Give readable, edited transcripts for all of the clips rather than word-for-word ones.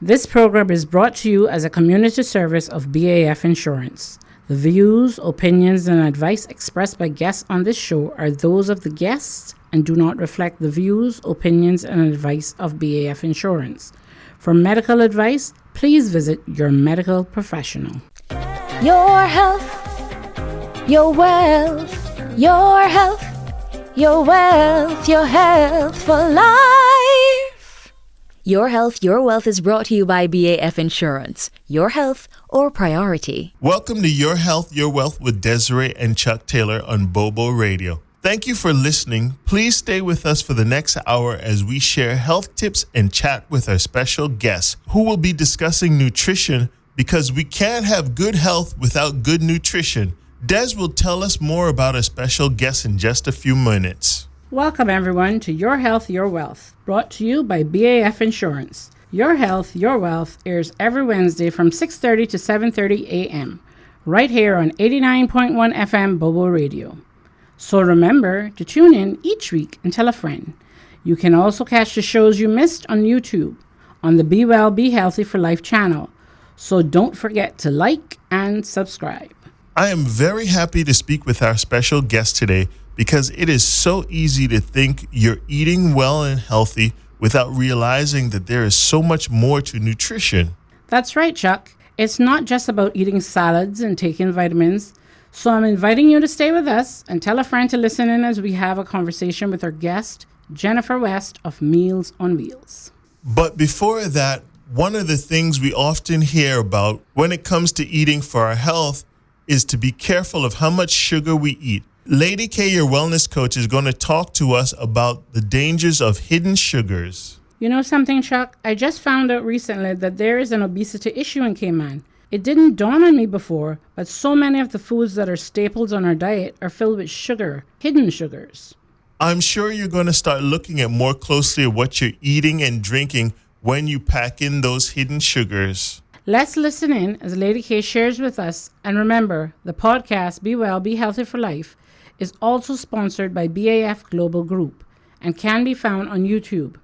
This program is brought to you as a community service of BAF Insurance. The views, opinions, and advice expressed by guests on this show are those of the guests and do not reflect the views, opinions, and advice of BAF Insurance. For medical advice, please visit your medical professional. Your health, your wealth, your health, your wealth, your health for life. Your Health, Your Wealth is brought to you by BAF Insurance. Your health, our priority. Welcome to Your Health, Your Wealth with Desiree and Chuck Taylor on Bobo Radio. Thank you for listening. Please stay with us for the next hour as we share health tips and chat with our special guests who will be discussing nutrition because we can't have good health without good nutrition. Des will tell us more about our special guest in just a few minutes. Welcome everyone to Your Health, Your Wealth, brought to you by BAF Insurance. Your Health, Your Wealth airs every Wednesday from 6:30 to 7:30 a.m. right here on 89.1 FM Bobo Radio. So remember to tune in each week and tell a friend. You can also catch the shows you missed on YouTube on the Be Well, Be Healthy for Life channel. So don't forget to like and subscribe. I am very happy to speak with our special guest today because it is so easy to think you're eating well and healthy without realizing that there is so much more to nutrition. That's right, Chuck. It's not just about eating salads and taking vitamins. So I'm inviting you to stay with us and tell a friend to listen in as we have a conversation with our guest, Jennifer West of Meals on Wheels. But before that, one of the things we often hear about when it comes to eating for our health is to be careful of how much sugar we eat. Lady K, your wellness coach, is going to talk to us about the dangers of hidden sugars. You know something, Chuck? I just found out recently that there is an obesity issue in Cayman. It didn't dawn on me before, but so many of the foods that are staples on our diet are filled with sugar, hidden sugars. I'm sure you're going to start looking at more closely at what you're eating and drinking when you pack in those hidden sugars. Let's listen in as Lady K shares with us. And remember, the podcast Be Well, Be Healthy for Life is also sponsored by BAF Global Group and can be found on YouTube.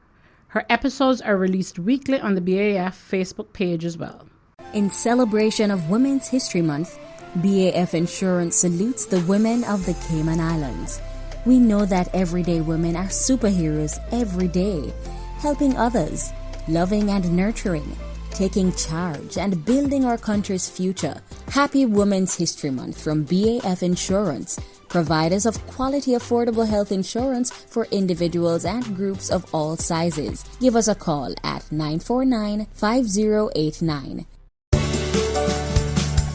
Her episodes are released weekly on the BAF Facebook page as well. In celebration of Women's History Month, BAF Insurance salutes the women of the Cayman Islands. We know that everyday women are superheroes every day, helping others, loving and nurturing, taking charge and building our country's future. Happy Women's History Month from BAF Insurance, providers of quality, affordable health insurance for individuals and groups of all sizes. Give us a call at 949-5089.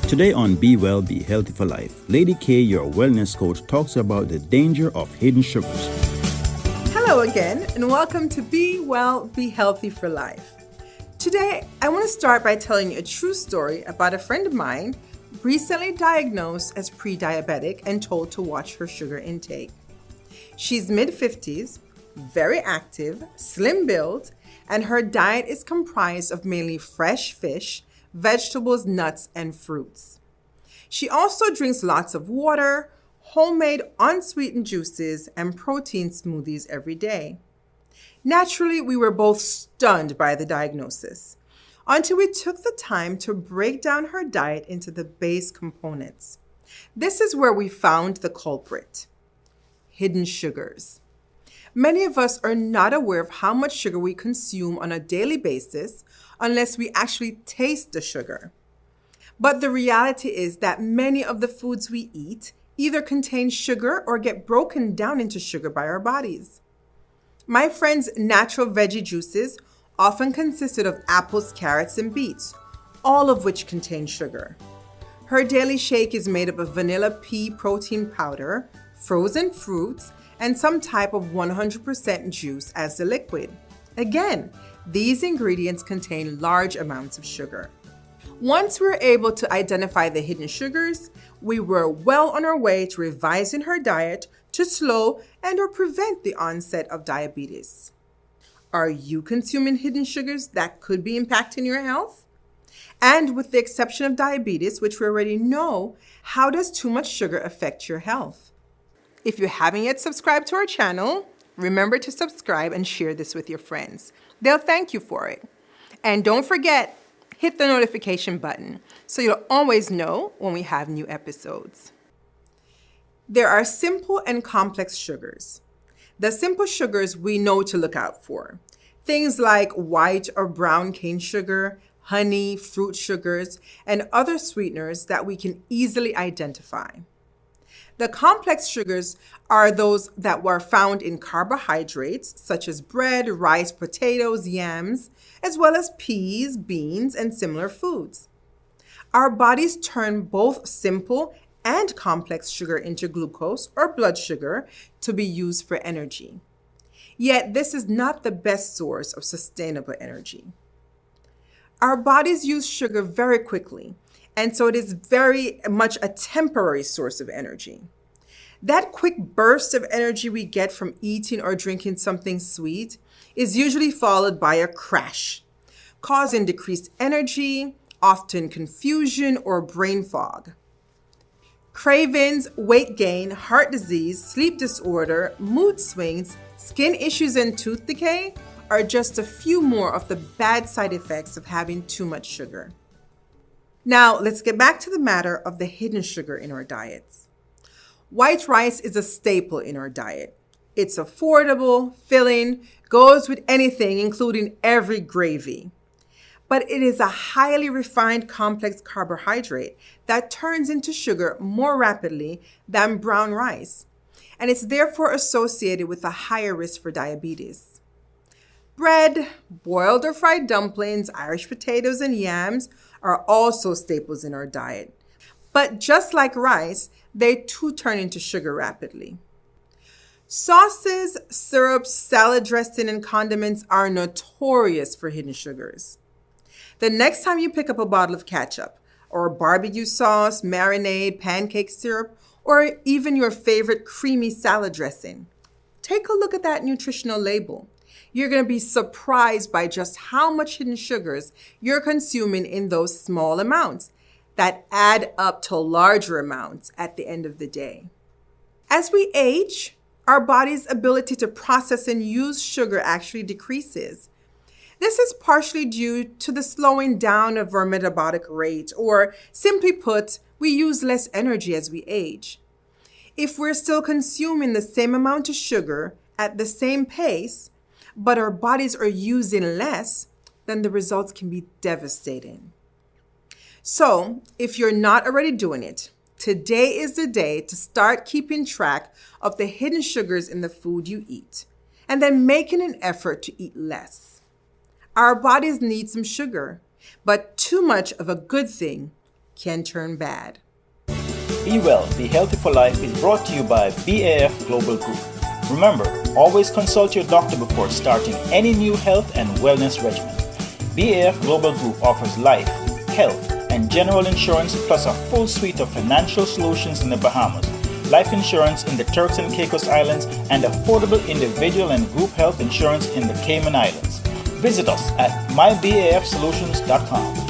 Today on Be Well, Be Healthy for Life, Lady K, your wellness coach, talks about the danger of hidden sugars. Hello again, and welcome to Be Well, Be Healthy for Life. Today, I want to start by telling you a true story about a friend of mine recently diagnosed as pre-diabetic and told to watch her sugar intake. She's mid-50s, very active, slim build, and her diet is comprised of mainly fresh fish, vegetables, nuts, and fruits. She also drinks lots of water, homemade unsweetened juices, and protein smoothies every day. Naturally, we were both stunned by the diagnosis until we took the time to break down her diet into the base components. This is where we found the culprit: hidden sugars. Many of us are not aware of how much sugar we consume on a daily basis unless we actually taste the sugar. But the reality is that many of the foods we eat either contain sugar or get broken down into sugar by our bodies. My friend's natural veggie juices often consisted of apples, carrots, and beets, all of which contain sugar. Her daily shake is made up of vanilla pea protein powder, frozen fruits, and some type of 100% juice as the liquid. Again, these ingredients contain large amounts of sugar. Once we were able to identify the hidden sugars, we were well on our way to revising her diet to slow and/or prevent the onset of diabetes. Are you consuming hidden sugars that could be impacting your health? And with the exception of diabetes, which we already know, how does too much sugar affect your health? If you haven't yet subscribed to our channel, remember to subscribe and share this with your friends. They'll thank you for it. And don't forget, hit the notification button so you'll always know when we have new episodes. There are simple and complex sugars. The simple sugars we know to look out for. Things like white or brown cane sugar, honey, fruit sugars, and other sweeteners that we can easily identify. The complex sugars are those that were found in carbohydrates such as bread, rice, potatoes, yams, as well as peas, beans, and similar foods. Our bodies turn both simple and complex sugar into glucose or blood sugar to be used for energy. Yet this is not the best source of sustainable energy. Our bodies use sugar very quickly, and so it is very much a temporary source of energy. That quick burst of energy we get from eating or drinking something sweet is usually followed by a crash, causing decreased energy, often confusion or brain fog. Cravings, weight gain, heart disease, sleep disorder, mood swings, skin issues, and tooth decay are just a few more of the bad side effects of having too much sugar. Now, let's get back to the matter of the hidden sugar in our diets. White rice is a staple in our diet. It's affordable, filling, goes with anything, including every gravy. But it is a highly refined complex carbohydrate that turns into sugar more rapidly than brown rice, and it's therefore associated with a higher risk for diabetes. Bread, boiled or fried dumplings, Irish potatoes, and yams are also staples in our diet. But just like rice, they too turn into sugar rapidly. Sauces, syrups, salad dressing, and condiments are notorious for hidden sugars. The next time you pick up a bottle of ketchup, or barbecue sauce, marinade, pancake syrup, or even your favorite creamy salad dressing, take a look at that nutritional label. You're going to be surprised by just how much hidden sugars you're consuming in those small amounts that add up to larger amounts at the end of the day. As we age, our body's ability to process and use sugar actually decreases. This is partially due to the slowing down of our metabolic rate, or simply put, we use less energy as we age. If we're still consuming the same amount of sugar at the same pace, but our bodies are using less, then the results can be devastating. So, if you're not already doing it, today is the day to start keeping track of the hidden sugars in the food you eat, and then making an effort to eat less. Our bodies need some sugar, but too much of a good thing can turn bad. Be Well, Be Healthy for Life is brought to you by BAF Global Group. Remember, always consult your doctor before starting any new health and wellness regimen. BAF Global Group offers life, health, and general insurance plus a full suite of financial solutions in the Bahamas, life insurance in the Turks and Caicos Islands, and affordable individual and group health insurance in the Cayman Islands. Visit us at mybafsolutions.com.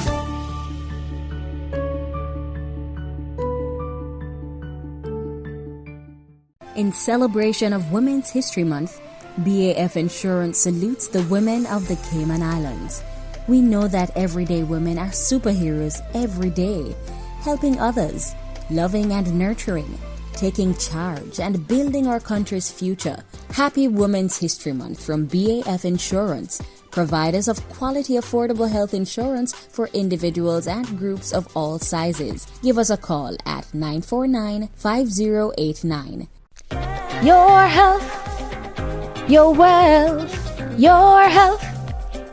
In celebration of Women's History Month, BAF Insurance salutes the women of the Cayman Islands. We know that everyday women are superheroes every day, helping others, loving and nurturing, taking charge and building our country's future. Happy Women's History Month from BAF Insurance, providers of quality affordable health insurance for individuals and groups of all sizes. Give us a call at 949-5089. Your health, your wealth, your health,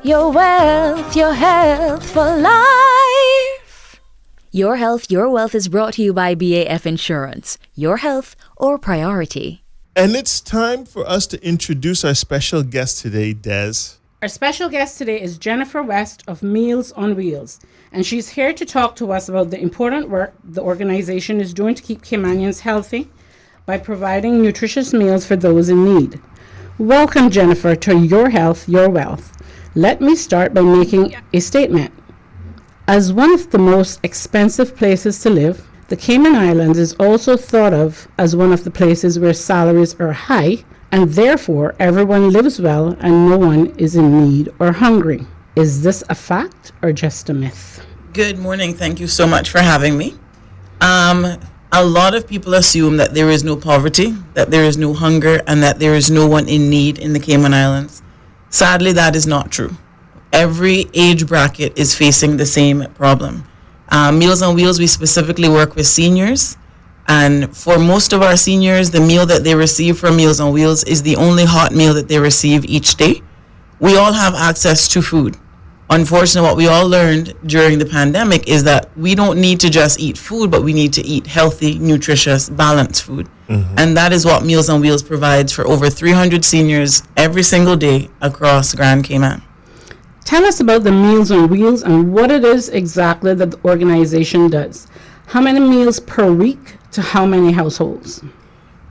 your wealth, your health for life. Your Health, Your Wealth is brought to you by BAF Insurance. Your health, our priority. And it's time for us to introduce our special guest today, Des. Our special guest today is Jennifer West of Meals on Wheels, and she's here to talk to us about the important work the organization is doing to keep Caymanians healthy by providing nutritious meals for those in need. Welcome, Jennifer, to Your Health, Your Wealth. Let me start by making a statement. As one of the most expensive places to live, the Cayman Islands is also thought of as one of the places where salaries are high, and therefore everyone lives well and no one is in need or hungry. Is this a fact or just a myth? Good morning. Thank you so much for having me. A lot of people assume that there is no poverty, that there is no hunger, and that there is no one in need in the Cayman Islands. Sadly, that is not true. Every age bracket is facing the same problem. Meals on Wheels, we specifically work with seniors. And for most of our seniors, the meal that they receive from Meals on Wheels is the only hot meal that they receive each day. We all have access to food. Unfortunately, what we all learned during the pandemic is that we don't need to just eat food, but we need to eat healthy, nutritious, balanced food. And that is what Meals on Wheels provides for over 300 seniors every single day across Grand Cayman. Tell us about the Meals on Wheels and what it is exactly that the organization does. How many meals per week to how many households?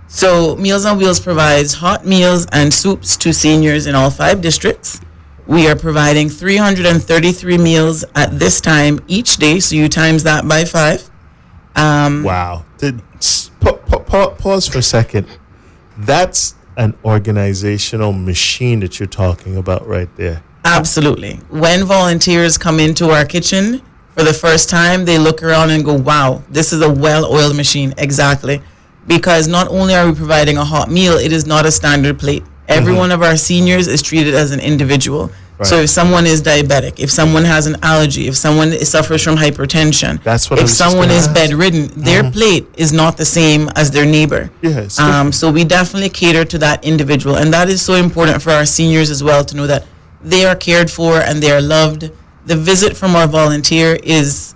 So Meals on Wheels provides hot meals and soups to seniors in all 5 districts. We are providing 333 meals at this time each day, so you times that by 5. Wow. Pause for a second. That's an organizational machine that you're talking about right there. Absolutely. When volunteers come into our kitchen for the first time, they look around and go, wow, this is a well-oiled machine. Exactly. Because not only are we providing a hot meal, it is not a standard plate. Every one of our seniors is treated as an individual. Right. So if someone is diabetic, if someone has an allergy, if someone suffers from hypertension, if someone is bedridden, their plate is not the same as their neighbor. Yes. So we definitely cater to that individual. And that is so important for our seniors as well, to know that they are cared for and they are loved. The visit from our volunteer is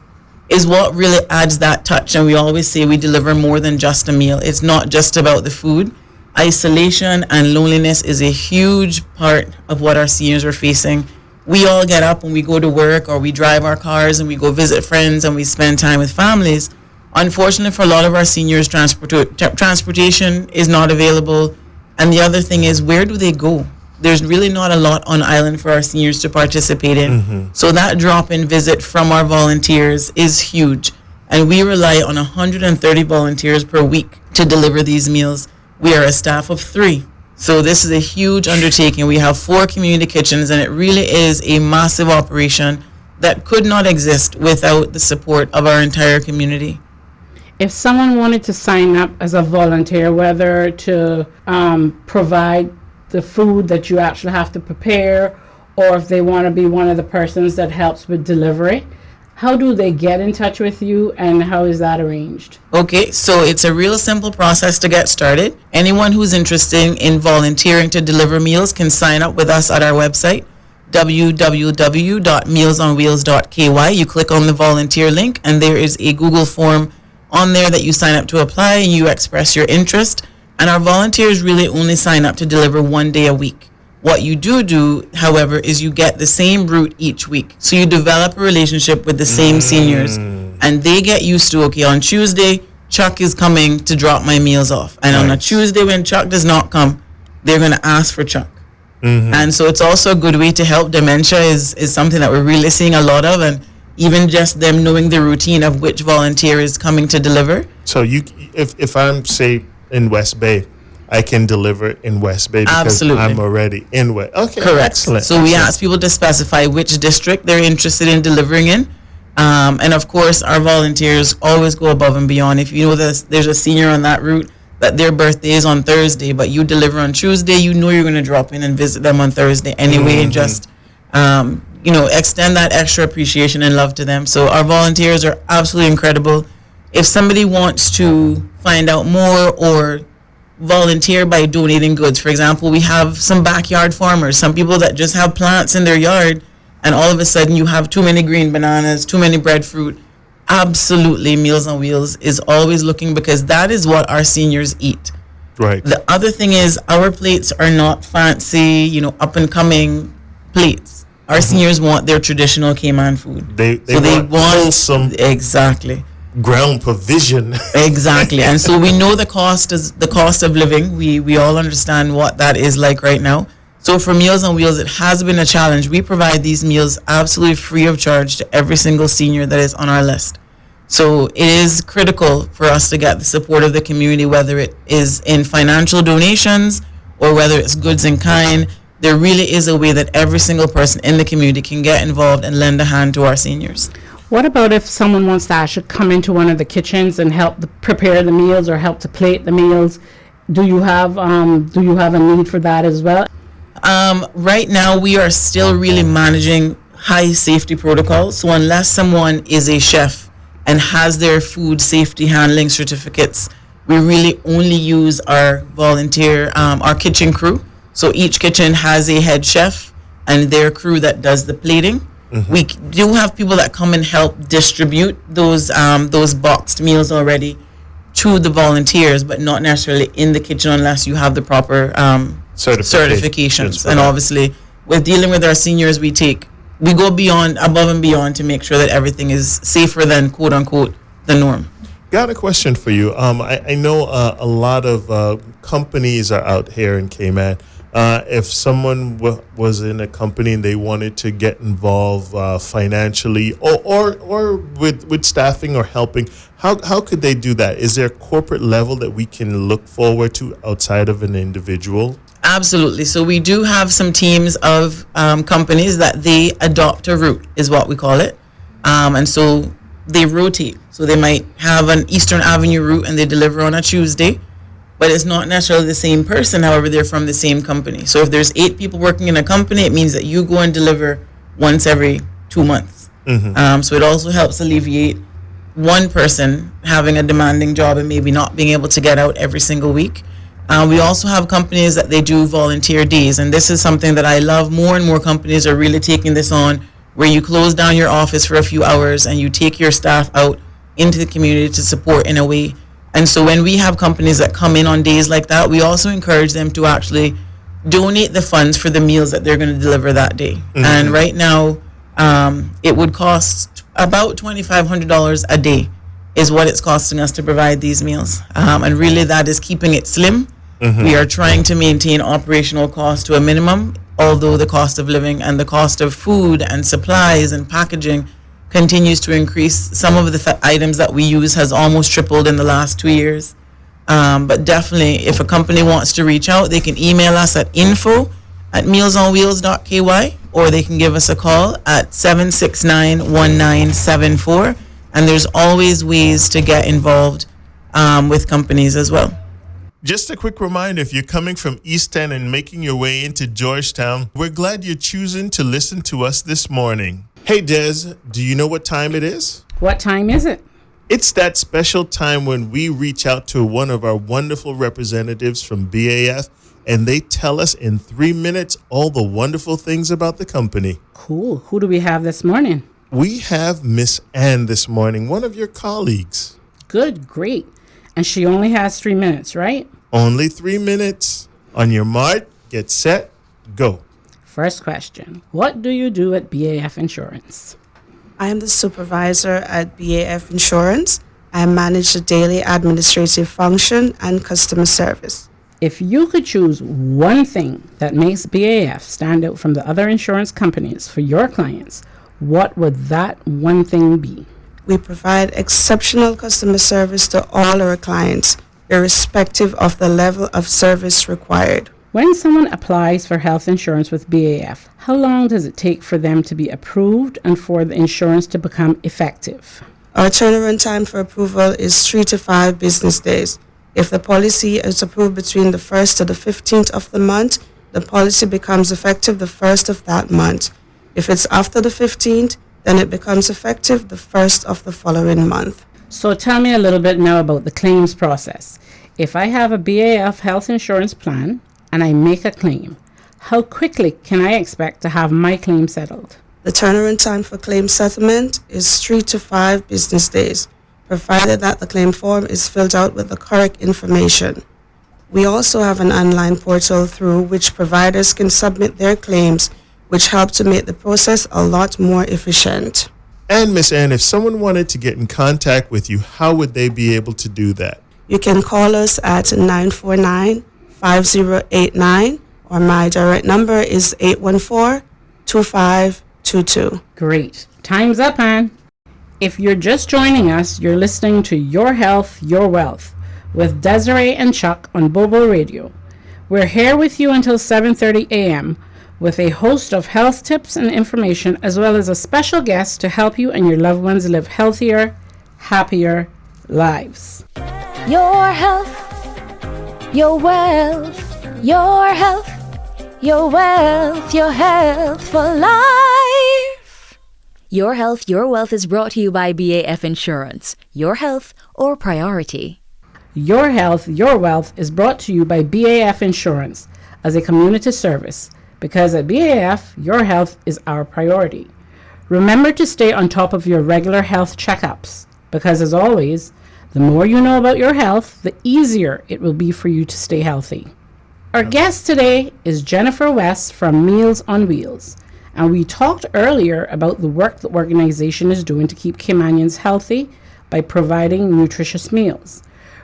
what really adds that touch. And we always say we deliver more than just a meal. It's not just about the food. Isolation and loneliness is a huge part of what our seniors are facing. We all get up when we go to work, or we drive our cars and we go visit friends and we spend time with families. Unfortunately, for a lot of our seniors, transportation is not available. And the other thing is, where do they go? There's really not a lot on island for our seniors to participate in. So that drop-in visit from our volunteers is huge. And we rely on 130 volunteers per week to deliver these meals. We are a staff of 3. So this is a huge undertaking. We have 4 community kitchens, and it really is a massive operation that could not exist without the support of our entire community. If someone wanted to sign up as a volunteer, whether to provide the food that you actually have to prepare, or if they want to be one of the persons that helps with delivery, how do they get in touch with you, and how is that arranged? Okay, so it's a real simple process to get started. Anyone who's interested in volunteering to deliver meals can sign up with us at our website, www.mealsonwheels.ky. You click on the volunteer link, and there is a Google form on there that you sign up to apply, and you express your interest. And our volunteers really only sign up to deliver 1 day a week. What you do, however, is you get the same route each week. So you develop a relationship with the same seniors, and they get used to, okay, on Tuesday, Chuck is coming to drop my meals off. And on a Tuesday when Chuck does not come, they're going to ask for Chuck. And so it's also a good way to help. Dementia is something that we're really seeing a lot of, and even just them knowing the routine of which volunteer is coming to deliver. So if I'm, say, in West Bay, I can deliver in West Bay because I'm already in West. Okay, correct. Excellent. So we ask people to specify which district they're interested in delivering in. And of course, our volunteers always go above and beyond. If you know there's a senior on that route that their birthday is on Thursday, but you deliver on Tuesday, you know you're going to drop in and visit them on Thursday anyway, and just extend that extra appreciation and love to them. So our volunteers are absolutely incredible. If somebody wants to find out more or volunteer by donating goods, for example, we have some backyard farmers, some people that just have plants in their yard, and all of a sudden you have too many green bananas, too many breadfruit. Absolutely, Meals on Wheels is always looking, because that is what our seniors eat. Right. The other thing is, our plates are not fancy, up and coming plates. Our seniors want their traditional Cayman food. They want wholesome. Exactly. Ground provision. Exactly. And so we know the cost of living. We all understand what that is like right now. So for Meals on Wheels, it has been a challenge. We provide these meals absolutely free of charge to every single senior that is on our list. So it is critical for us to get the support of the community, whether it is in financial donations or whether it's goods in kind. there really is a way that every single person in the community can get involved and lend a hand to our seniors. What about if someone wants to actually come into one of the kitchens and help prepare the meals or help to plate the meals? Do you have a need for that as well? Right now, we are still really managing high safety protocols. So unless someone is a chef and has their food safety handling certificates, we really only use our our kitchen crew. So each kitchen has a head chef and their crew that does the plating. We do have people that come and help distribute those boxed meals already to the volunteers, but not necessarily in the kitchen unless you have the proper certifications. And obviously, with dealing with our seniors, we go above and beyond to make sure that everything is safer than quote unquote the norm. Got a question for you. I know a lot of companies are out here in Cayman. If someone was in a company and they wanted to get involved financially or with staffing or helping, how could they do that? Is there a corporate level that we can look forward to outside of an individual? Absolutely. So we do have some teams of companies that they adopt a route, is what we call it. And so they rotate. So they might have an Eastern Avenue route and they deliver on a Tuesday, but it's not necessarily the same person. However, they're from the same company. So if there's 8 people working in a company, it means that you go and deliver once every 2 months. So it also helps alleviate one person having a demanding job and maybe not being able to get out every single week. We also have companies that they do volunteer days, and this is something that I love. More and more companies are really taking this on, where you close down your office for a few hours and you take your staff out into the community to support in a way. And so when we have companies that come in on days like that, we also encourage them to actually donate the funds for the meals that they're going to deliver that day. And right now, it would cost about $2,500 a day is what it's costing us to provide these meals. And really that is keeping it slim. We are trying to maintain operational costs to a minimum, although the cost of living and the cost of food and supplies and packaging continues to increase. Some of the items that we use has almost tripled in the last 2 years. But definitely, if a company wants to reach out, they can email us at info@mealsonwheels.ky, or they can give us a call at 769-1974. And there's always ways to get involved with companies as well. Just a quick reminder, if you're coming from East End and making your way into Georgetown, we're glad you're choosing to listen to us this morning. Hey, Des, do you know what time it is? What time is it? It's that special time when we reach out to one of our wonderful representatives from BAF, and they tell us in 3 minutes all the wonderful things about the company. Cool. Who do we have this morning? We have Miss Ann this morning, one of your colleagues. Good, great. And she only has 3 minutes, right? Only 3 minutes. On your mark, get set, go. First question. What do you do at BAF Insurance? I am the supervisor at BAF Insurance. I manage the daily administrative function and customer service. If you could choose one thing that makes BAF stand out from the other insurance companies for your clients, what would that one thing be? We provide exceptional customer service to all our clients, irrespective of the level of service required. When someone applies for health insurance with BAF, how long does it take for them to be approved and for the insurance to become effective? Our turnaround time for approval is 3 to 5 business days. If the policy is approved between the 1st to the 15th of the month, the policy becomes effective the 1st of that month. If it's after the 15th, then it becomes effective the 1st of the following month. So tell me a little bit now about the claims process. If I have a BAF health insurance plan and I make a claim, how quickly can I expect to have my claim settled? The turnaround time for claim settlement is 3 to 5 business days, provided that the claim form is filled out with the correct information. We also have an online portal through which providers can submit their claims, which help to make the process a lot more efficient. And Miss Ann, if someone wanted to get in contact with you, how would they be able to do that? You can call us at 949-5089, or my direct number is 814-2522. Great. Time's up, Ann. If you're just joining us, you're listening to Your Health, Your Wealth with Desiree and Chuck on Bobo Radio. We're here with you until 7:30 a.m., with a host of health tips and information, as well as a special guest to help you and your loved ones live healthier, happier lives. Your health, your wealth, your health, your wealth, your health for life. Your Health, Your Wealth is brought to you by BAF Insurance. Your health, our priority. Your Health, Your Wealth is brought to you by BAF Insurance as a community service, because at BAF, your health is our priority. Remember to stay on top of your regular health checkups, because as always, the more you know about your health, the easier it will be for you to stay healthy. Our guest today is Jennifer West from Meals on Wheels, and we talked earlier about the work the organization is doing to keep Caymanians healthy by providing nutritious meals.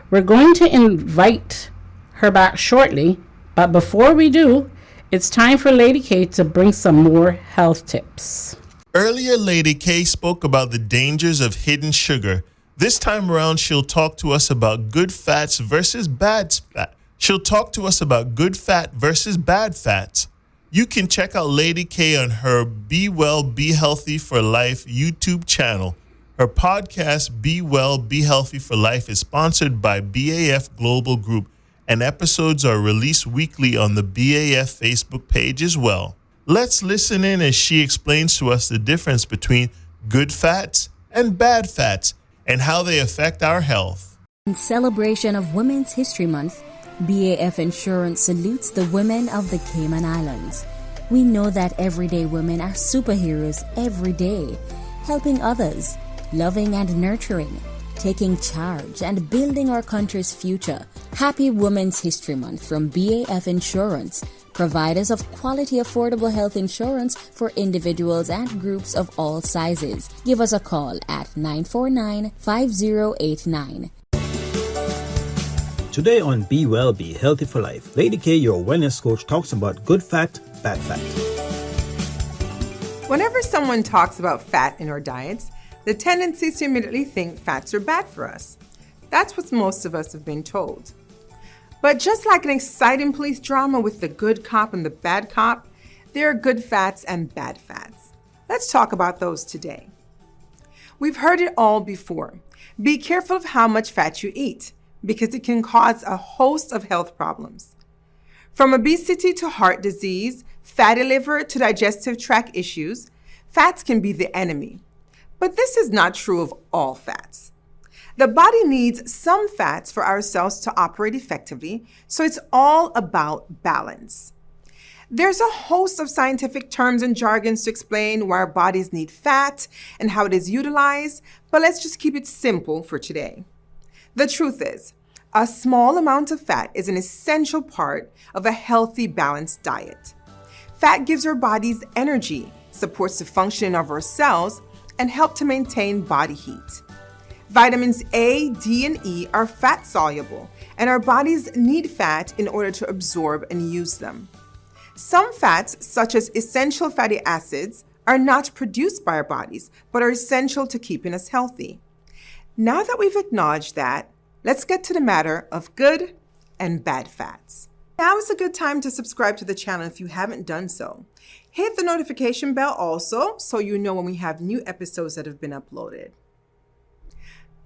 We're going to invite her back shortly, but before we do, it's time for Lady K to bring some more health tips. Earlier, Lady K spoke about the dangers of hidden sugar. This time around, she'll talk to us about good fats versus bad fat. She'll talk to us about good fat versus bad fats. You can check out Lady K on her Be Well, Be Healthy for Life YouTube channel. Her podcast, Be Well, Be Healthy for Life, is sponsored by BAF Global Group, and episodes are released weekly on the BAF Facebook page as well. Let's listen in as she explains to us the difference between good fats and bad fats and how they affect our health. In celebration of Women's History Month, BAF Insurance salutes the women of the Cayman Islands. We know that everyday women are superheroes every day, helping others, loving and nurturing, taking charge and building our country's future. Happy Women's History Month from BAF Insurance, providers of quality affordable health insurance for individuals and groups of all sizes. Give us a call at 949-5089. Today on Be Well, Be Healthy for Life, Lady K, your wellness coach, talks about good fat, bad fat. Whenever someone talks about fat in our diets, the tendency is to immediately think fats are bad for us. That's what most of us have been told. But just like an exciting police drama with the good cop and the bad cop, there are good fats and bad fats. Let's talk about those today. We've heard it all before. Be careful of how much fat you eat, because it can cause a host of health problems. From obesity to heart disease, fatty liver to digestive tract issues, fats can be the enemy. But this is not true of all fats. The body needs some fats for our cells to operate effectively, so it's all about balance. There's a host of scientific terms and jargons to explain why our bodies need fat and how it is utilized, but let's just keep it simple for today. The truth is, a small amount of fat is an essential part of a healthy, balanced diet. Fat gives our bodies energy, supports the functioning of our cells, and help to maintain body heat. Vitamins A, D, and E are fat soluble, and our bodies need fat in order to absorb and use them. Some fats, such as essential fatty acids, are not produced by our bodies, but are essential to keeping us healthy. Now that we've acknowledged that, let's get to the matter of good and bad fats. Now is a good time to subscribe to the channel if you haven't done so. Hit the notification bell also so you know when we have new episodes that have been uploaded.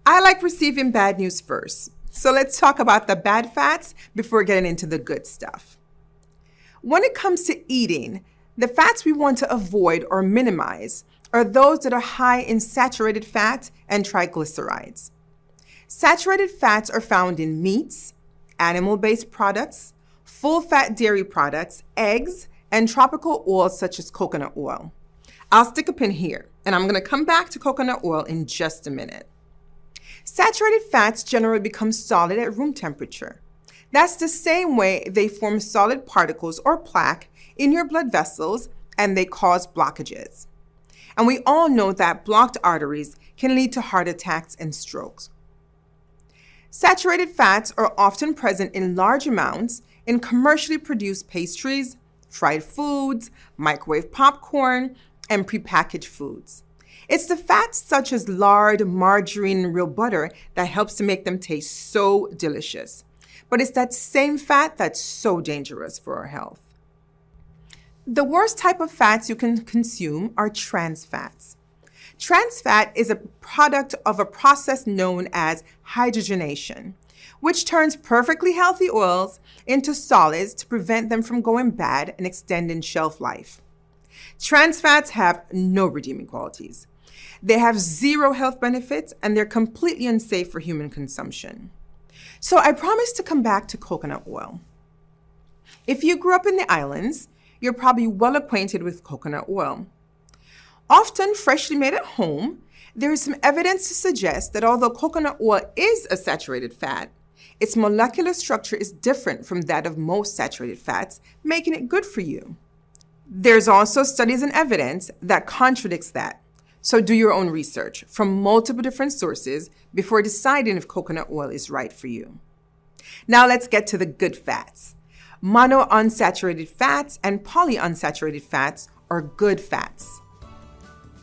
I like receiving bad news first, so let's talk about the bad fats before getting into the good stuff. When it comes to eating, the fats we want to avoid or minimize are those that are high in saturated fat and triglycerides. Saturated fats are found in meats, animal-based products, full-fat dairy products, eggs, and tropical oils such as coconut oil. I'll stick a pin here, and I'm going to come back to coconut oil in just a minute. Saturated fats generally become solid at room temperature. That's the same way they form solid particles or plaque in your blood vessels, and they cause blockages. And we all know that blocked arteries can lead to heart attacks and strokes. Saturated fats are often present in large amounts in commercially produced pastries, fried foods, microwave popcorn, and prepackaged foods. It's the fats such as lard, margarine, and real butter that helps to make them taste so delicious. But it's that same fat that's so dangerous for our health. The worst type of fats you can consume are trans fats. Trans fat is a product of a process known as hydrogenation, which turns perfectly healthy oils into solids to prevent them from going bad and extending shelf life. Trans fats have no redeeming qualities. They have zero health benefits and they're completely unsafe for human consumption. So I promise to come back to coconut oil. If you grew up in the islands, you're probably well acquainted with coconut oil. Often freshly made at home, there is some evidence to suggest that although coconut oil is a saturated fat, its molecular structure is different from that of most saturated fats, making it good for you. There's also studies and evidence that contradicts that. So do your own research from multiple different sources before deciding if coconut oil is right for you. Now let's get to the good fats. Monounsaturated fats and polyunsaturated fats are good fats.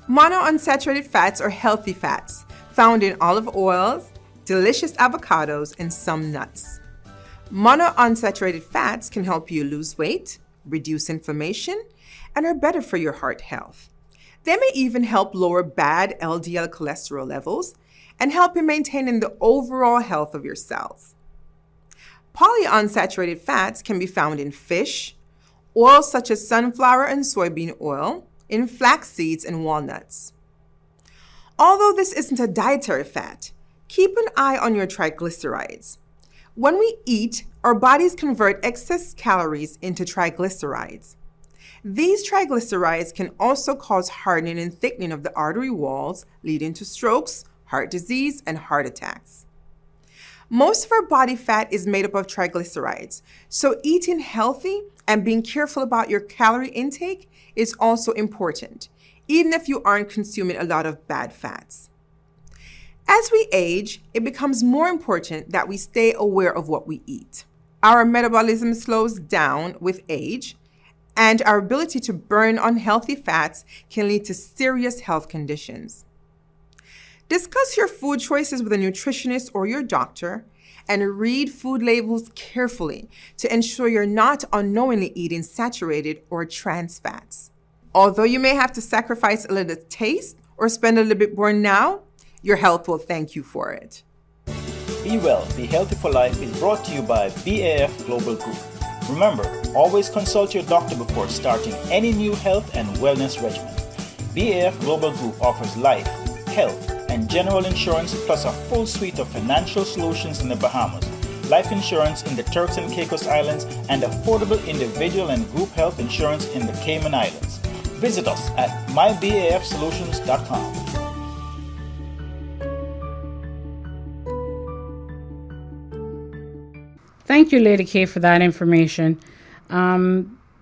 Monounsaturated fats are healthy fats found in olive oils, delicious avocados, and some nuts. Monounsaturated fats can help you lose weight, reduce inflammation, and are better for your heart health. They may even help lower bad LDL cholesterol levels and help in maintaining the overall health of your cells. Polyunsaturated fats can be found in fish, oils such as sunflower and soybean oil, in flax seeds and walnuts. Although this isn't a dietary fat, keep an eye on your triglycerides. When we eat, our bodies convert excess calories into triglycerides. These triglycerides can also cause hardening and thickening of the artery walls, leading to strokes, heart disease, and heart attacks. Most of our body fat is made up of triglycerides, so eating healthy and being careful about your calorie intake is also important, even if you aren't consuming a lot of bad fats. As we age, it becomes more important that we stay aware of what we eat. Our metabolism slows down with age, and our ability to burn unhealthy fats can lead to serious health conditions. Discuss your food choices with a nutritionist or your doctor, and read food labels carefully to ensure you're not unknowingly eating saturated or trans fats. Although you may have to sacrifice a little taste or spend a little bit more now, your health will thank you for it. Be Well, Be Healthy for Life is brought to you by BAF Global Group. Remember, always consult your doctor before starting any new health and wellness regimen. BAF Global Group offers life, health, and general insurance plus a full suite of financial solutions in the Bahamas, life insurance in the Turks and Caicos Islands, and affordable individual and group health insurance in the Cayman Islands. Visit us at mybafsolutions.com. Thank you, Lady K, for that information.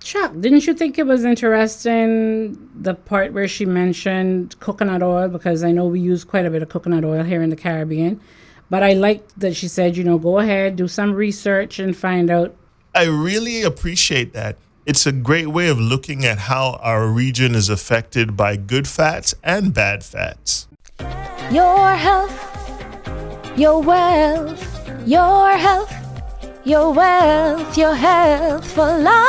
Chuck, didn't you think it was interesting, the part where she mentioned coconut oil? Because I know we use quite a bit of coconut oil here in the Caribbean. But I liked that she said, go ahead, do some research and find out. I really appreciate that. It's a great way of looking at how our region is affected by good fats and bad fats. Your health, your wealth, your health, your wealth, your health for life.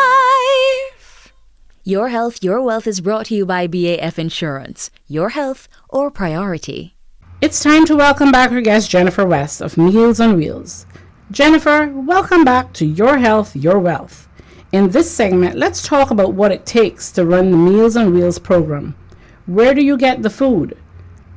Your Health, Your Wealth is brought to you by BAF Insurance. Your health, our priority. It's time to welcome back our guest, Jennifer West of Meals on Wheels. Jennifer, welcome back to Your Health, Your Wealth. In this segment, let's talk about what it takes to run the Meals on Wheels program. Where do you get the food,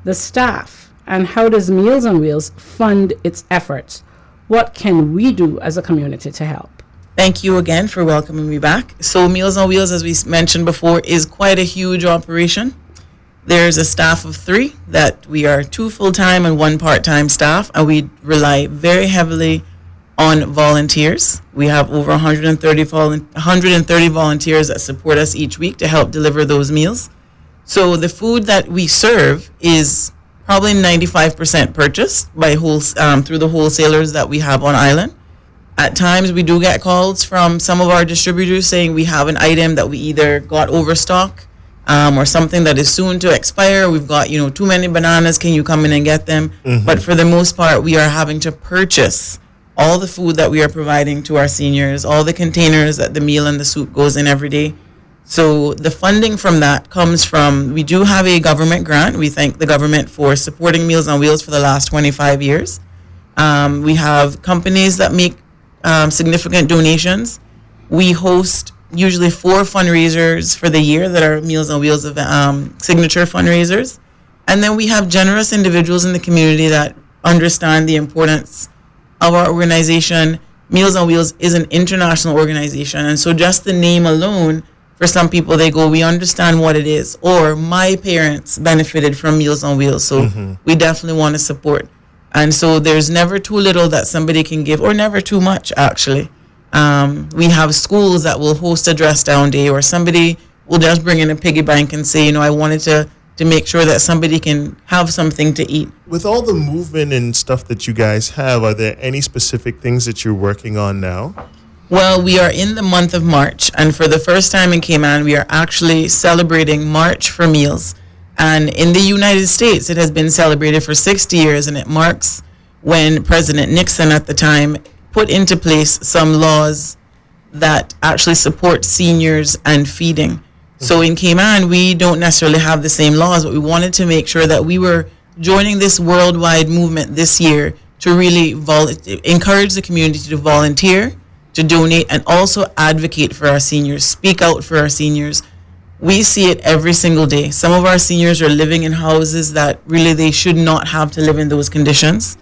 the staff, and how does Meals on Wheels fund its efforts? What can we do as a community to help? Thank you again for welcoming me back. So Meals on Wheels, as we mentioned before, is quite a huge operation. There's a staff of 3 that we are 2 full-time and 1 part-time staff, and we rely very heavily on volunteers. We have over 130 volunteers that support us each week to help deliver those meals. So the food that we serve is probably 95% purchased by through the wholesalers that we have on island. At times we do get calls from some of our distributors saying we have an item that we either got overstock or something that is soon to expire. We've got, too many bananas. Can you come in and get them? Mm-hmm. But for the most part, we are having to purchase all the food that we are providing to our seniors, all the containers that the meal and the soup goes in every day. So the funding from that comes from, we do have a government grant. We thank the government for supporting Meals on Wheels for the last 25 years. We have companies that make significant donations. We host usually 4 fundraisers for the year that are Meals on Wheels signature fundraisers. And then we have generous individuals in the community that understand the importance of our organization. Meals on Wheels is an international organization. And so just the name alone, for some people, they go, we understand what it is. Or my parents benefited from Meals on Wheels. So we definitely want to support. And so there's never too little that somebody can give, or never too much, actually. We have schools that will host a dress down day, or somebody will just bring in a piggy bank and say, I wanted to make sure that somebody can have something to eat. With all the movement and stuff that you guys have, are there any specific things that you're working on now? Well, we are in the month of March, and for the first time in Cayman, we are actually celebrating March for Meals. And in the United States, it has been celebrated for 60 years, and it marks when President Nixon at the time put into place some laws that actually support seniors and feeding. So in Cayman, we don't necessarily have the same laws, but we wanted to make sure that we were joining this worldwide movement this year to really encourage the community to volunteer, to donate, and also advocate for our seniors, speak out for our seniors. We see it every single day. Some of our seniors are living in houses that really they should not have to live in those conditions.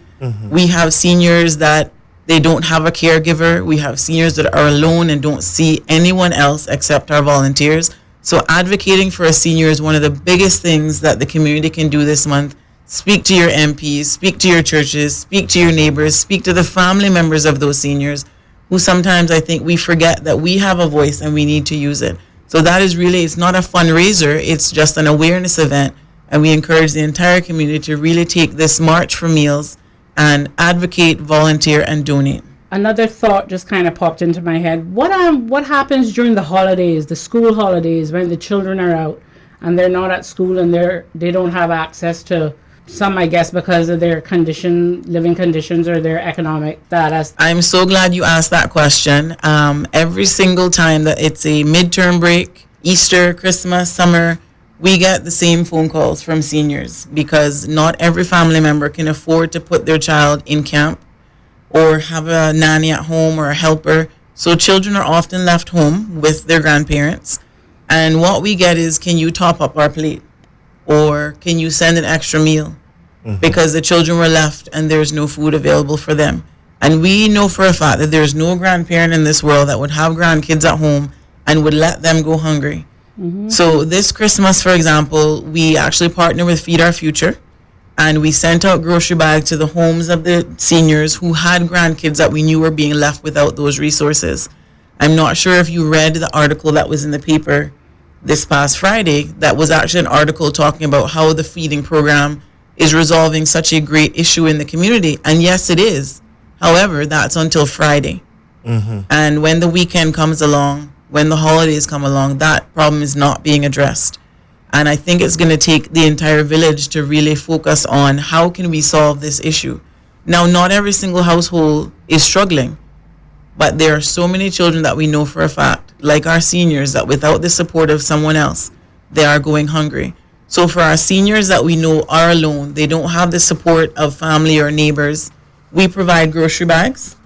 We have seniors that they don't have a caregiver. We have seniors that are alone and don't see anyone else except our volunteers. So advocating for a senior is one of the biggest things that the community can do this month. Speak to your MPs, speak to your churches, speak to your neighbors, speak to the family members of those seniors who sometimes I think we forget that we have a voice and we need to use it. So that is really, it's not a fundraiser, it's just an awareness event. And we encourage the entire community to really take this March for Meals and advocate, volunteer, and donate. Another thought just kind of popped into my head. What happens during the holidays, the school holidays, when the children are out and they're not at school and they don't have access to some, I guess, because of their living conditions or their economic status? I'm so glad you asked that question. Every single time that it's a midterm break, Easter, Christmas, summer, we get the same phone calls from seniors because not every family member can afford to put their child in camp or have a nanny at home or a helper. So children are often left home with their grandparents. And what we get is, can you top up our plate? Or can you send an extra meal? Because the children were left and there's no food available for them. And we know for a fact that there's no grandparent in this world that would have grandkids at home and would let them go hungry. So this Christmas, for example, we actually partner with Feed Our Future. And we sent out grocery bags to the homes of the seniors who had grandkids that we knew were being left without those resources. I'm not sure if you read the article that was in the paper this past Friday. That was actually an article talking about how the feeding program is resolving such a great issue in the community. And yes, it is. However, that's until Friday. And when the weekend comes along, when the holidays come along, that problem is not being addressed. And I think it's going to take the entire village to really focus on how can we solve this issue. Now, not every single household is struggling, but there are so many children that we know for a fact, like our seniors, that without the support of someone else, they are going hungry. So for our seniors that we know are alone, they don't have the support of family or neighbors, we provide grocery bags.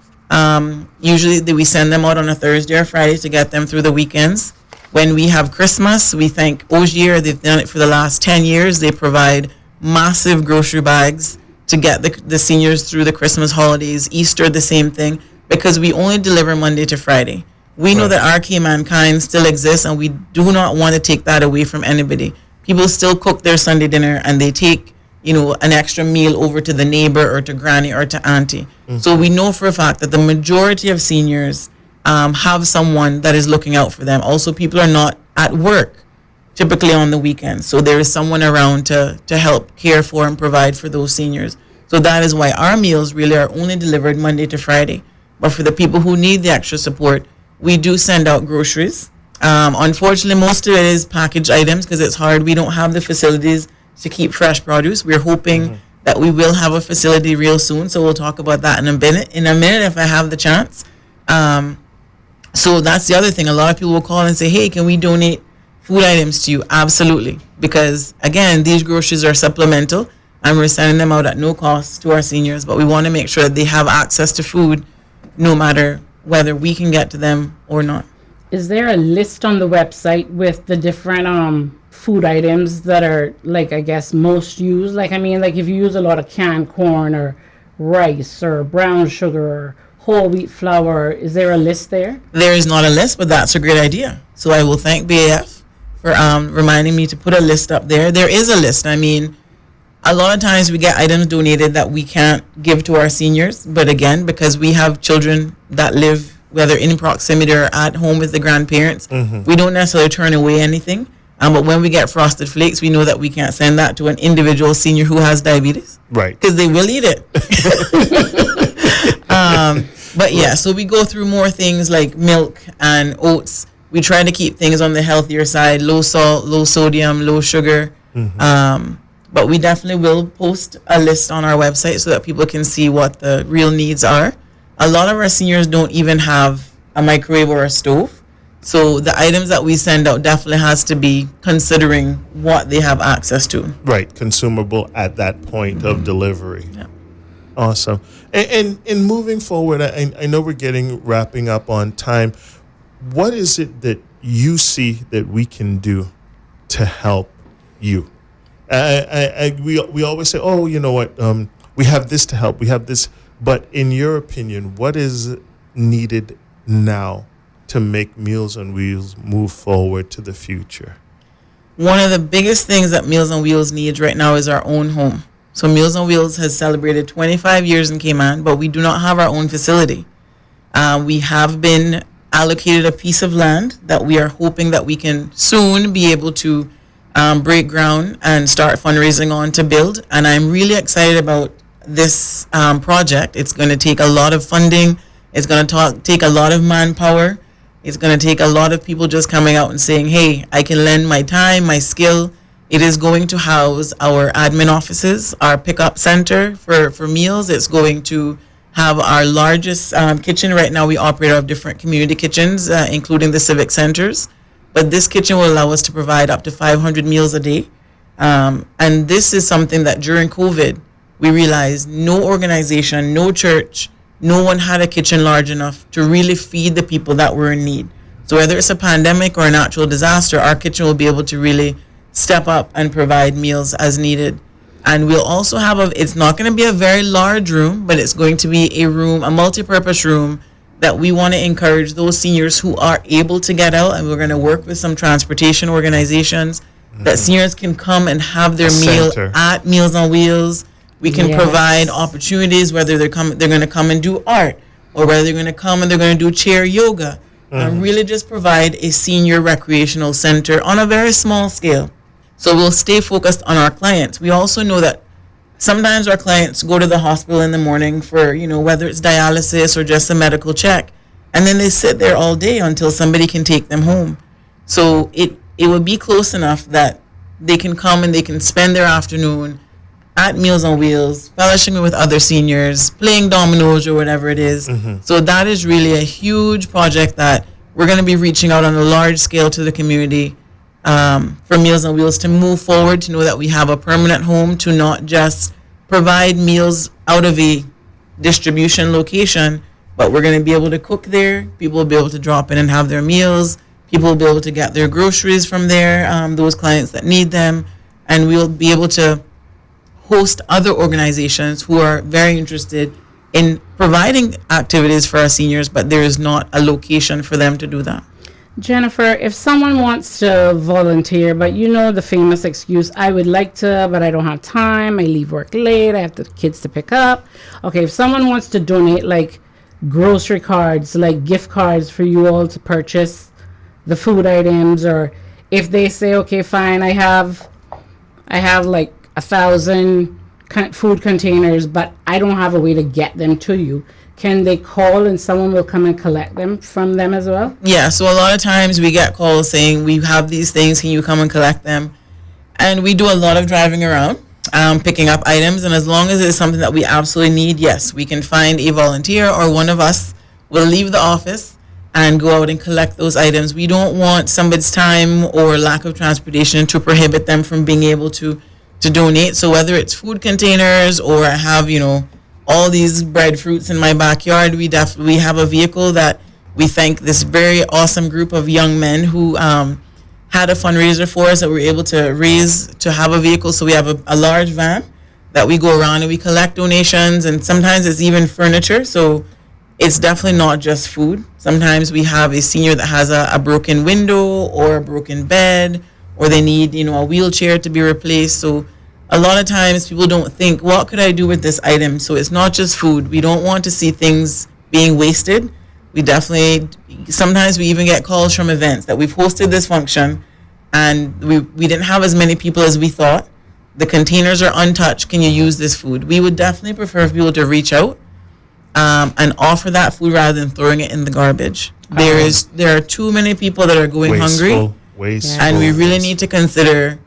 Usually we send them out on a Thursday or Friday to get them through the weekends. When we have Christmas, we thank Ogier. They've done it for the last 10 years. They provide massive grocery bags to get the seniors through the Christmas holidays. Easter, the same thing, because we only deliver Monday to Friday. We know that our Cayman kind still exists, and we do not want to take that away from anybody. People still cook their Sunday dinner, and they take, an extra meal over to the neighbor or to granny or to auntie. So we know for a fact that the majority of seniors have someone that is looking out for them. Also, people are not at work typically on the weekends, so there is someone around to help care for and provide for those seniors. So that is why our meals really are only delivered Monday to Friday. But for the people who need the extra support, we do send out groceries. Unfortunately, most of it is packaged items because it's hard. We don't have the facilities to keep fresh produce. We're hoping that we will have a facility real soon, so we'll talk about that in a minute if I have the chance. So that's the other thing. A lot of people will call and say, hey, can we donate food items to you, absolutely. Because again, these groceries are supplemental and we're sending them out at no cost to our seniors, but we want to make sure that they have access to food no matter whether we can get to them or not. Is there a list on the website with the different food items that are, like, I guess, most used? Like, I mean, like if you use a lot of canned corn or rice or brown sugar or whole wheat flour, is there a list there? There is not a list, but that's a great idea. So I will thank BAF for reminding me to put a list up there. There is a list. I mean, a lot of times we get items donated that we can't give to our seniors, but again, because we have children that live whether in proximity or at home with the grandparents, we don't necessarily turn away anything. But when we get Frosted Flakes, we know that we can't send that to an individual senior who has diabetes. Right. Because they will eat it. But yeah, so we go through more things like milk and oats. We try to keep things on the healthier side, low salt, low sodium, low sugar. But we definitely will post a list on our website so that people can see what the real needs are. A lot of our seniors don't even have a microwave or a stove. So the items that we send out definitely has to be considering what they have access to. Right, consumable at that point of delivery. Yeah. Awesome. And moving forward, I know we're wrapping up on time. What is it that you see that we can do to help you? We always say, oh, you know what, we have this to help, we have this. But in your opinion, what is needed now to make Meals on Wheels move forward to the future? One of the biggest things that Meals on Wheels needs right now is our own home. So Meals on Wheels has celebrated 25 years in Cayman, but we do not have our own facility. We have been allocated a piece of land that we are hoping that we can soon be able to break ground and start fundraising on to build. And I'm really excited about this project. It's going to take a lot of funding. It's going to take a lot of manpower. It's going to take a lot of people just coming out and saying, hey, I can lend my time, my skill. It is going to house our admin offices, our pickup center for meals. It's going to have our largest kitchen. Right now we operate out of different community kitchens, including the civic centers. But this kitchen will allow us to provide up to 500 meals a day. And this is something that during COVID, we realized no organization, no church, no one had a kitchen large enough to really feed the people that were in need. So whether it's a pandemic or a natural disaster, our kitchen will be able to really step up and provide meals as needed. And we'll also have it's not going to be a very large room, but it's going to be a multi-purpose room that we want to encourage those seniors who are able to get out. And we're going to work with some transportation organizations that seniors can come and have their meal at Meals on Wheels. We can provide opportunities, whether they're going to come and do art, or whether they're going to come and they're going to do chair yoga, and really just provide a senior recreational center on a very small scale. So we'll stay focused on our clients. We also know that sometimes our clients go to the hospital in the morning for, whether it's dialysis or just a medical check, and then they sit there all day until somebody can take them home. So it would be close enough that they can come and they can spend their afternoon at Meals on Wheels, fellowshipping with other seniors, playing dominoes or whatever it is. So that is really a huge project that we're going to be reaching out on a large scale to the community for Meals on Wheels to move forward, to know that we have a permanent home, to not just provide meals out of a distribution location, but we're going to be able to cook there. People will be able to drop in and have their meals. People will be able to get their groceries from there, those clients that need them. And we'll be able to host other organizations who are very interested in providing activities for our seniors, but there is not a location for them to do that. Jennifer, if someone wants to volunteer, but the famous excuse, I would like to, but I don't have time, I leave work late, I have the kids to pick up. Okay, if someone wants to donate like grocery cards, like gift cards for you all to purchase the food items, or if they say, okay, fine, I have like 1,000 food containers, but I don't have a way to get them to you, can they call and someone will come and collect them from them as well? Yeah, so a lot of times we get calls saying, we have these things, can you come and collect them? And we do a lot of driving around, picking up items, and as long as it's something that we absolutely need, yes, we can find a volunteer or one of us will leave the office and go out and collect those items. We don't want somebody's time or lack of transportation to prohibit them from being able to donate. So whether it's food containers or I have, all these breadfruits in my backyard, we have a vehicle that we thank this very awesome group of young men who had a fundraiser for us that we were able to raise to have a vehicle. So we have a large van that we go around and we collect donations, and sometimes it's even furniture. So it's definitely not just food. Sometimes we have a senior that has a broken window or a broken bed, or they need, a wheelchair to be replaced. So a lot of times people don't think, what could I do with this item? So it's not just food. We don't want to see things being wasted. Sometimes we even get calls from events that we've hosted this function and we didn't have as many people as we thought. The containers are untouched. Can you use this food? We would definitely prefer for people to reach out and offer that food rather than throwing it in the garbage. There are too many people that are going hungry. Wasteful. And we really need to consider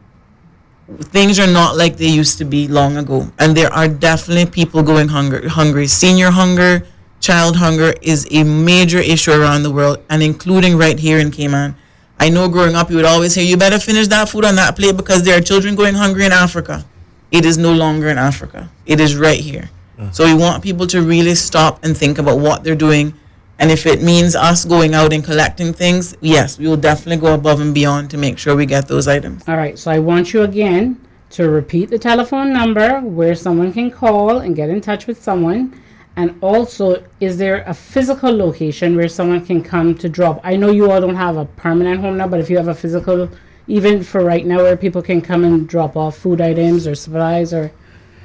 things are not like they used to be long ago. And there are definitely people going hungry. Senior hunger, child hunger is a major issue around the world, and including right here in Cayman. I know growing up, you would always hear, you better finish that food on that plate because there are children going hungry in Africa. It is no longer in Africa. It is right here. So we want people to really stop and think about what they're doing. And if it means us going out and collecting things, yes, we will definitely go above and beyond to make sure we get those items. All right, so I want you again to repeat the telephone number where someone can call and get in touch with someone. And also, is there a physical location where someone can come to drop? I know you all don't have a permanent home now, but if you have a physical, even for right now, where people can come and drop off food items or supplies or...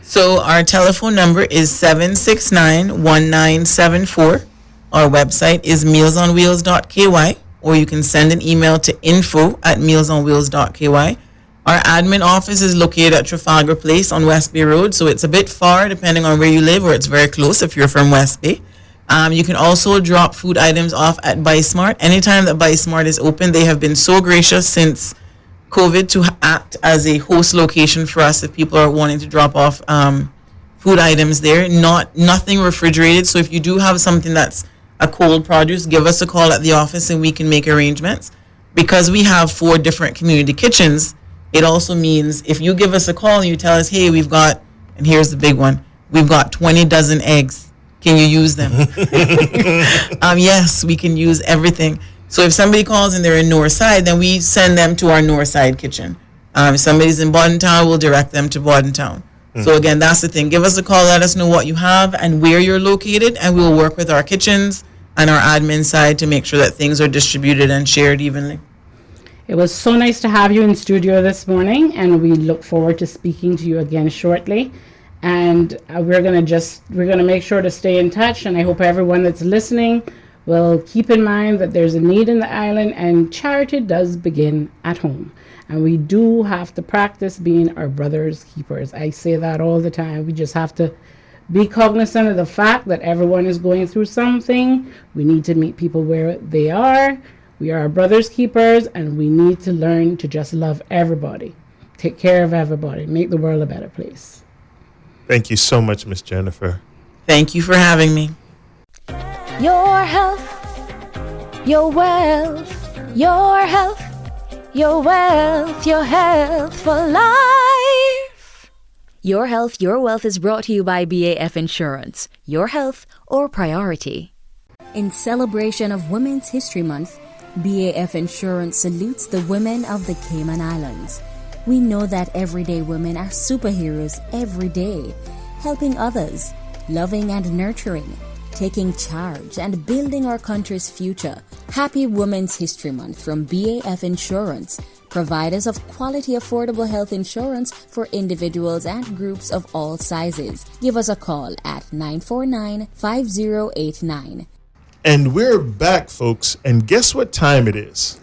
So our telephone number is 769-1974. Our website is mealsonwheels.ky, or you can send an email to info@mealsonwheels.ky. Our admin office is located at Trafalgar Place on West Bay Road, so it's a bit far depending on where you live, or it's very close if you're from West Bay. You can also drop food items off at BuySmart. Anytime that BuySmart is open, they have been so gracious since COVID to act as a host location for us if people are wanting to drop off food items there. Nothing refrigerated, so if you do have something that's a cold produce, give us a call at the office and we can make arrangements. Because we have 4 different community kitchens, it also means if you give us a call and you tell us, hey, we've got, and here's the big one, we've got 20 dozen eggs. Can you use them? Yes, we can use everything. So if somebody calls and they're in Northside, then we send them to our Northside kitchen. If somebody's in Bordentown, we'll direct them to Bordentown. So again, that's the thing. Give us a call, let us know what you have and where you're located, and we'll work with our kitchens and our admin side to make sure that things are distributed and shared evenly. It was so nice to have you in studio this morning, and we look forward to speaking to you again shortly. And we're gonna make sure to stay in touch, and I hope everyone that's listening will keep in mind that there's a need in the island, and charity does begin at home. And we do have to practice being our brother's keepers. I say that all the time. We just have to be cognizant of the fact that everyone is going through something. We need to meet people where they are. We are our brother's keepers, and we need to learn to just love everybody, take care of everybody, make the world a better place. Thank you so much, Miss Jennifer. Thank you for having me. Your health, your wealth, your health, your wealth, your health for life. Your Health, Your Wealth is brought to you by BAF Insurance. Your health, our priority. In celebration of Women's History Month, BAF Insurance salutes the women of the Cayman Islands. We know that everyday women are superheroes every day, helping others, loving and nurturing, taking charge and building our country's future. Happy Women's History Month from BAF Insurance, providers of quality affordable health insurance for individuals and groups of all sizes. Give us a call at 949-5089. And we're back, folks, and guess what time it is?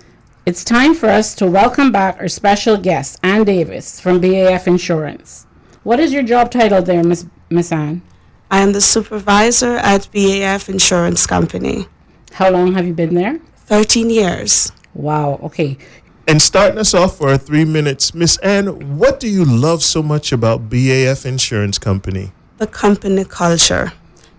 It's time for us to welcome back our special guest, Ann Davis from BAF Insurance. What is your job title there, Miss Ann? I am the supervisor at BAF Insurance Company. How long have you been there? 13 years. Wow, okay. And starting us off for our 3 minutes, Miss Ann, what do you love so much about BAF Insurance Company? The company culture,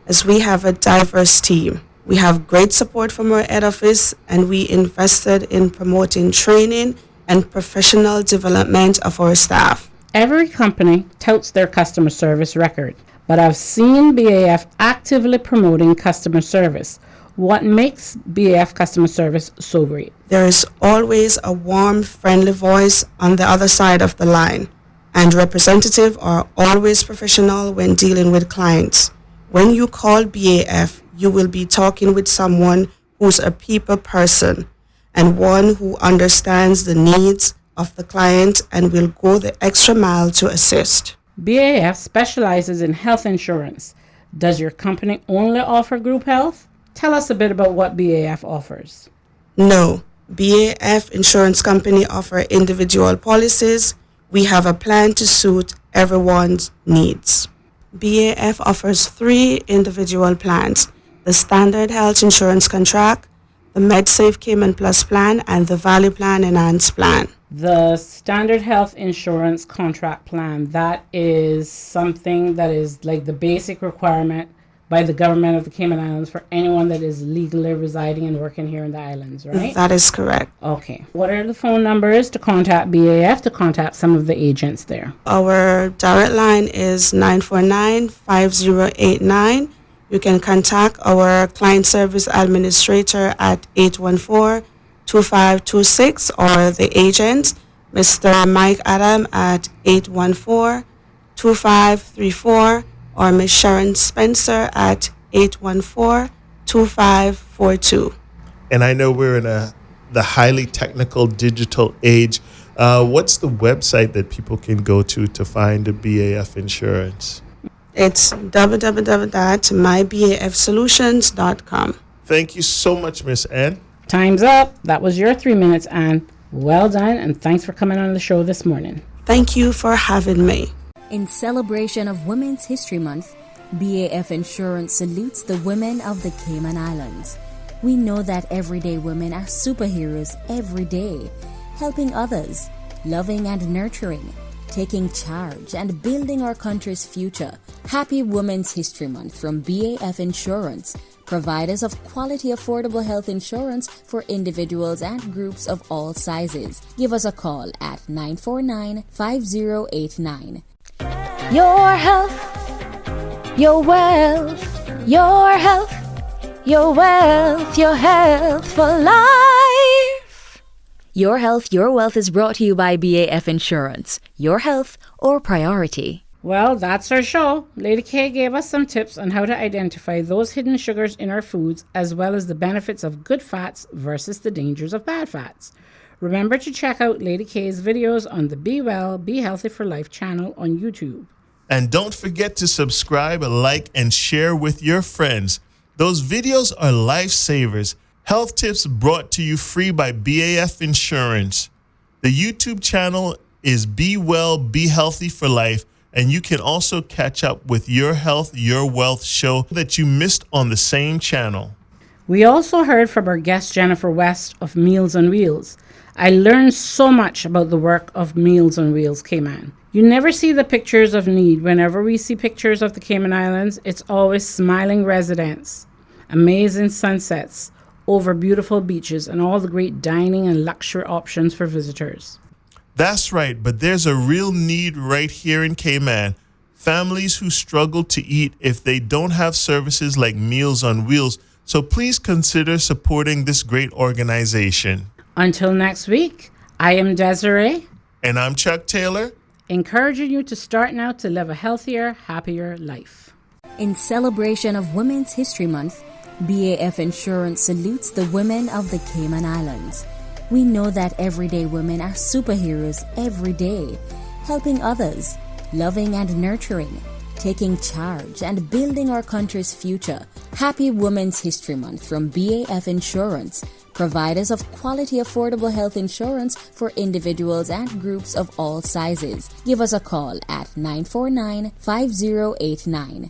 as we have a diverse team. We have great support from our head office, and we invested in promoting training and professional development of our staff. Every company touts their customer service record, but I've seen BAF actively promoting customer service. What makes BAF customer service so great? There is always a warm, friendly voice on the other side of the line, and representatives are always professional when dealing with clients. When you call BAF, you will be talking with someone who's a people person and one who understands the needs of the client and will go the extra mile to assist. BAF specializes in health insurance. Does your company only offer group health? Tell us a bit about what BAF offers. No, BAF Insurance Company offer individual policies. We have a plan to suit everyone's needs. BAF offers 3 individual plans: the Standard Health Insurance Contract, the MedSafe Cayman Plus plan, and the Value Plan Enhanced plan. The Standard Health Insurance Contract Plan, that is something that is like the basic requirement by the government of the Cayman Islands for anyone that is legally residing and working here in the islands, right? That is correct. Okay. What are the phone numbers to contact BAF, to contact some of the agents there? Our direct line is 949-5089. You can contact our client service administrator at 814-2526 or the agent, Mr. Mike Adam, at 814-2534, or Ms. Sharon Spencer at 814-2542. And I know we're in the highly technical digital age. What's the website that people can go to find a BAF insurance? It's www.mybafsolutions.com. Thank you so much, Miss Ann. Time's up. That was your 3 minutes, Ann. Well done, and thanks for coming on the show this morning. Thank you for having me. In celebration of Women's History Month, BAF Insurance salutes the women of the Cayman Islands. We know that everyday women are superheroes every day, helping others, loving and nurturing, taking charge and building our country's future. Happy Women's History Month from BAF Insurance, providers of quality affordable health insurance for individuals and groups of all sizes. Give us a call at 949-5089. Your health, your wealth, your health, your wealth, your health for life. Your Health, Your Wealth is brought to you by BAF Insurance. Your health, our priority. Well, that's our show. Lady K gave us some tips on how to identify those hidden sugars in our foods, as well as the benefits of good fats versus the dangers of bad fats. Remember to check out Lady K's videos on the Be Well, Be Healthy for Life channel on YouTube. And don't forget to subscribe, like, and share with your friends. Those videos are lifesavers. Health tips brought to you free by BAF Insurance. The YouTube channel is Be Well, Be Healthy for Life, and you can also catch up with Your Health, Your Wealth show that you missed on the same channel. We also heard from our guest Jennifer West of Meals on Wheels. I learned so much about the work of Meals on Wheels Cayman. You never see the pictures of need. Whenever we see pictures of the Cayman Islands, it's always smiling residents, amazing sunsets over beautiful beaches, and all the great dining and luxury options for visitors. That's right, but there's a real need right here in Cayman. Families who struggle to eat if they don't have services like Meals on Wheels. So please consider supporting this great organization. Until next week, I am Desiree. And I'm Chuck Taylor. Encouraging you to start now to live a healthier, happier life. In celebration of Women's History Month, BAF Insurance salutes the women of the Cayman Islands. We know that everyday women are superheroes every day, helping others, loving and nurturing, taking charge and building our country's future. Happy Women's History Month from BAF Insurance, providers of quality affordable health insurance for individuals and groups of all sizes. Give us a call at 949-5089.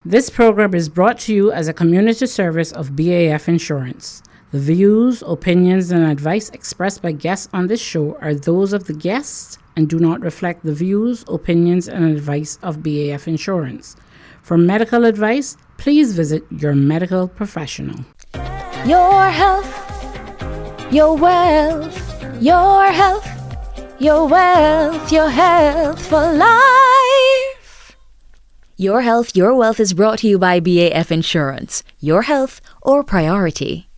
This program is brought to you as a community service of BAF Insurance. The views, opinions, and advice expressed by guests on this show are those of the guests and do not reflect the views, opinions, and advice of BAF Insurance. For medical advice, please visit your medical professional. Your health, your wealth, your health, your wealth, your health for life. Your Health, Your Wealth is brought to you by BAF Insurance. Your health, our priority.